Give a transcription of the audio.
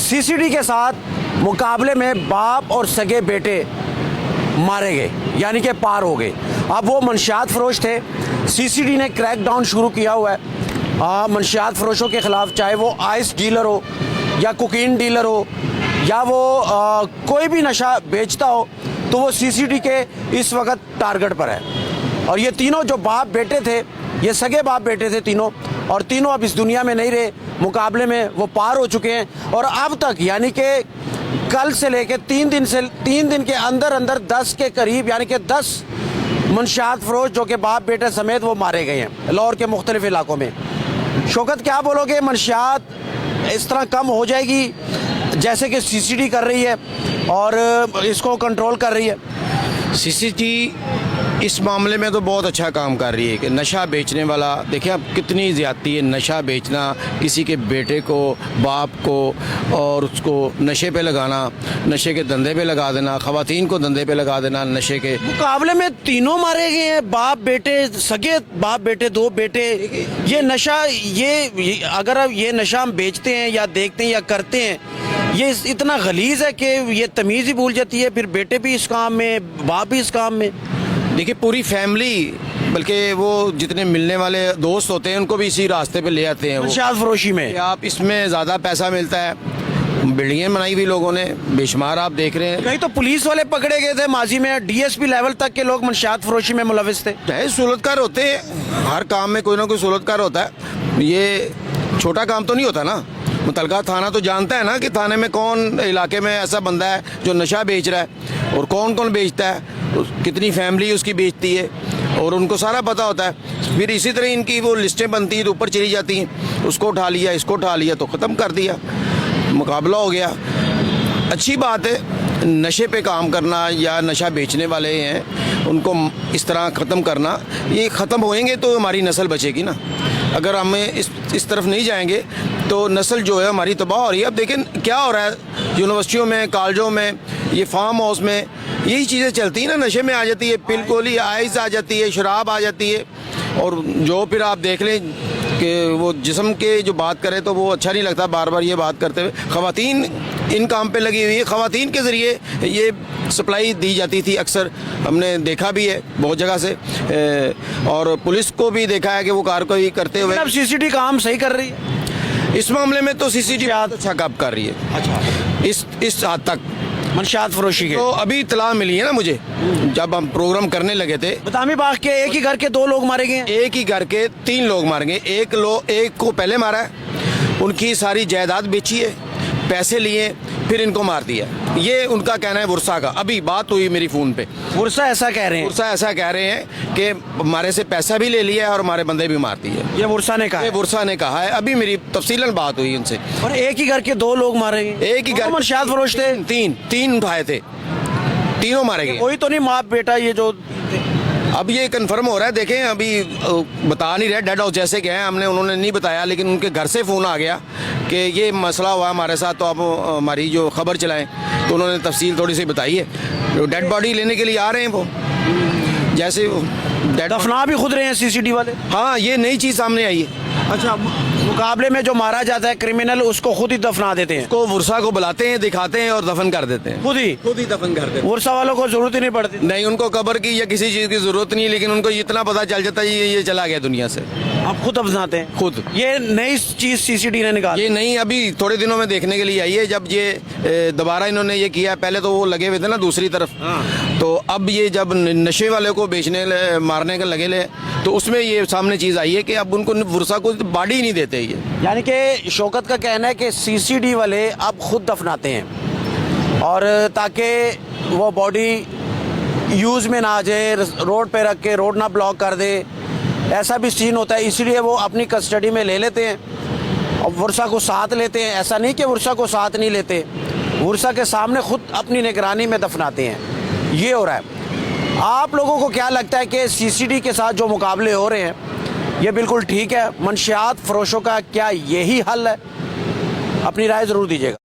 سی C D کے ساتھ مقابلے میں باپ اور سگے بیٹے مارے گئے، یعنی کہ پار ہو گئے۔ اب وہ منشیات فروش تھے، سی سی ڈی نے کریک ڈاؤن شروع کیا ہوا ہے منشیات فروشوں کے خلاف، چاہے وہ آئس ڈیلر ہو یا کوکین ڈیلر ہو یا وہ کوئی بھی نشہ بیچتا ہو، تو وہ سی سی ڈی کے اس وقت ٹارگٹ پر ہے۔ اور یہ تینوں جو باپ بیٹے تھے، یہ سگے باپ بیٹے تھے تینوں، اور تینوں اب اس دنیا میں نہیں رہے، مقابلے میں وہ پار ہو چکے ہیں۔ اور اب تک یعنی کہ کل سے لے کے 3 دن کے اندر 10 کے قریب، یعنی کہ 10 منشیات فروش جو کہ باپ بیٹے سمیت وہ مارے گئے ہیں لاہور کے مختلف علاقوں میں۔ شوکت کیا بولو گے، منشیات اس طرح کم ہو جائے گی جیسے کہ سی سی ڈی کر رہی ہے اور اس کو کنٹرول کر رہی ہے؟ سی سی ٹی اس معاملے میں تو بہت اچھا کام کر رہی ہے کہ نشہ بیچنے والا، دیکھیں اب کتنی زیادتی ہے، نشہ بیچنا، کسی کے بیٹے کو، باپ کو، اور اس کو نشے پہ لگانا، نشے کے دندے پہ لگا دینا، خواتین کو دندے پہ لگا دینا نشے کے۔ مقابلے میں تینوں مارے گئے ہیں، باپ بیٹے، سگے باپ بیٹے، 2 بیٹے۔ یہ نشہ، یہ اگر یہ نشہ ہم بیچتے ہیں یا دیکھتے ہیں یا کرتے ہیں، یہ اتنا غلیظ ہے کہ یہ تمیز ہی بھول جاتی ہے، پھر بیٹے بھی اس کام میں، باپ بھی اس کام میں۔ دیکھیے پوری فیملی، بلکہ وہ جتنے ملنے والے دوست ہوتے ہیں ان کو بھی اسی راستے پہ لے آتے ہیں۔ منشیات فروشی میں کہ آپ اس میں زیادہ پیسہ ملتا ہے، بلڈنگیں بنائی ہوئی لوگوں نے بے شمار، آپ دیکھ رہے ہیں۔ کہیں تو پولیس والے پکڑے گئے تھے ماضی میں، ڈی ایس پی لیول تک کے لوگ منشیات فروشی میں ملوث تھے۔ سہولت کار ہوتے ہیں، ہر کام میں کوئی نہ کوئی سہولت کار ہوتا ہے، یہ چھوٹا کام تو نہیں ہوتا نا۔ متعلقہ تھانہ تو جانتا ہے نا کہ تھانے میں کون علاقے میں ایسا بندہ ہے جو نشہ بیچ رہا ہے اور کون کون بیچتا ہے، کتنی فیملی اس کی بیچتی ہے، اور ان کو سارا پتہ ہوتا ہے۔ پھر اسی طرح ان کی وہ لسٹیں بنتی ہیں تو اوپر چلی جاتی ہیں، اس کو اٹھا لیا، اس کو اٹھا لیا تو ختم کر دیا، مقابلہ ہو گیا۔ اچھی بات ہے نشے پہ کام کرنا، یا نشہ بیچنے والے ہیں ان کو اس طرح ختم کرنا۔ یہ ختم ہوئیں گے تو ہماری نسل بچے گی نا، اگر ہم اس طرف نہیں جائیں گے تو نسل جو ہے ہماری تباہ ہو رہی ہے۔ اب دیکھیں کیا ہو رہا ہے یونیورسٹیوں میں، کالجوں میں، یہ فارم ہاؤس میں یہی چیزیں چلتی ہیں نا، نشے میں آ جاتی ہے، پل گولی، آئس آ جاتی ہے، شراب آ جاتی ہے، اور جو پھر آپ دیکھ لیں کہ وہ جسم کے جو بات کرے تو وہ اچھا نہیں لگتا بار بار یہ بات کرتے ہوئے۔ خواتین ان کام پہ لگی ہوئی ہے، خواتین کے ذریعے یہ سپلائی دی جاتی تھی، اکثر ہم نے دیکھا بھی ہے بہت جگہ سے، اور پولیس کو بھی دیکھا ہے کہ وہ کارروائی کرتے ہوئے۔ اب سی سی ڈی کام صحیح کر رہی ہے اس معاملے میں تو سی سی ٹی اچھا کام کر رہی ہے، اس حد تک منشیات فروشی کے۔ تو ابھی اطلاع ملی ہے نا مجھے، جب ہم پروگرام کرنے لگے تھے، بتامی باغ کے ایک ہی گھر کے 2 لوگ مارے گئے ہیں۔ ایک ہی گھر کے 3 لوگ مارے گئے، ایک کو پہلے مارا ہے، ان کی ساری جائیداد بیچی ہے، پیسے لیے، پھر ان کو مار دیا۔ یہ ان کا کہنا ہے ورثہ کا، ابھی بات ہوئی میری فون پہ، ورثہ ایسا کہہ رہے ہیں، ورثہ ایسا کہہ رہے ہیں کہ ہمارے سے پیسہ بھی لے لیا ہے اور ہمارے بندے بھی مار دیے۔ یہ ورثہ نے کہا ہے، یہ ورثہ نے کہا ہے، ابھی میری تفصیلاً بات ہوئی ان سے۔ اور ایک ہی گھر کے 2 لوگ مارے گئے، ایک ہی گھر منشیات فروش تھے، تین اٹھائے تھے، تینوں مارے گئے۔ کوئی تو نہیں باپ بیٹا یہ جو؟ اب یہ کنفرم ہو رہا ہے، دیکھیں ابھی بتا نہیں رہے ڈیڈ ہاؤس جیسے کہ ہیں، ہم نے انہوں نے نہیں بتایا، لیکن ان کے گھر سے فون آ گیا کہ یہ مسئلہ ہوا ہمارے ساتھ، تو آپ ہماری جو خبر چلائیں، تو انہوں نے تفصیل تھوڑی سی بتائی ہے۔ ڈیڈ باڈی لینے کے لیے آ رہے ہیں وہ، جیسے دفنا بھی خود رہے ہیں سی سی ڈی والے۔ ہاں یہ نئی چیز سامنے آئی ہے۔ اچھا، مقابلے میں جو مارا جاتا ہے کرمنل، اس کو خود ہی دفنا دیتے ہیں، کو ورثہ کو بلاتے ہیں، دکھاتے ہیں اور دفن کر دیتے ہیں، خود ہی دفن کر دیتے ہیں۔ ورثہ والوں کو ضرورت ہی نہیں پڑتی، نہیں ان کو قبر کی یا کسی چیز کی ضرورت نہیں، لیکن ان کو اتنا پتہ چل جاتا ہے یہ چلا گیا دنیا سے، اب خود دفناتے ہیں خود۔ یہ نئی چیز سی سی ڈی نے نکالی، یہ نہیں ابھی تھوڑے دنوں میں دیکھنے کے لیے آئی ہے، جب یہ دوبارہ انہوں نے یہ کیا، پہلے تو وہ لگے ہوئے تھے نا دوسری طرف، تو اب یہ جب نشے والے کو بیچنے مارنے کے لگے لے، تو اس میں یہ سامنے چیز آئی ہے کہ اب ان کو ورثہ کو باڈی نہیں دیتے یہ۔ یعنی کہ شوکت کا کہنا ہے کہ سی سی ڈی والے اب خود دفناتے ہیں، اور تاکہ وہ باڈی یوز میں نہ آ جائے، روڈ پہ رکھ کے روڈ نہ بلاک کر دے، ایسا بھی سین ہوتا ہے، اسی لیے وہ اپنی کسٹڈی میں لے لیتے ہیں اور ورثہ کو ساتھ لیتے ہیں۔ ایسا نہیں کہ ورثہ کو ساتھ نہیں لیتے، ورثہ کے سامنے خود اپنی نگرانی میں دفناتے ہیں، یہ ہو رہا ہے۔ آپ لوگوں کو کیا لگتا ہے کہ سی سی ڈی کے ساتھ جو مقابلے ہو رہے ہیں یہ بالکل ٹھیک ہے؟ منشیات فروشوں کا کیا یہی حل ہے؟ اپنی رائے ضرور دیجیے گا۔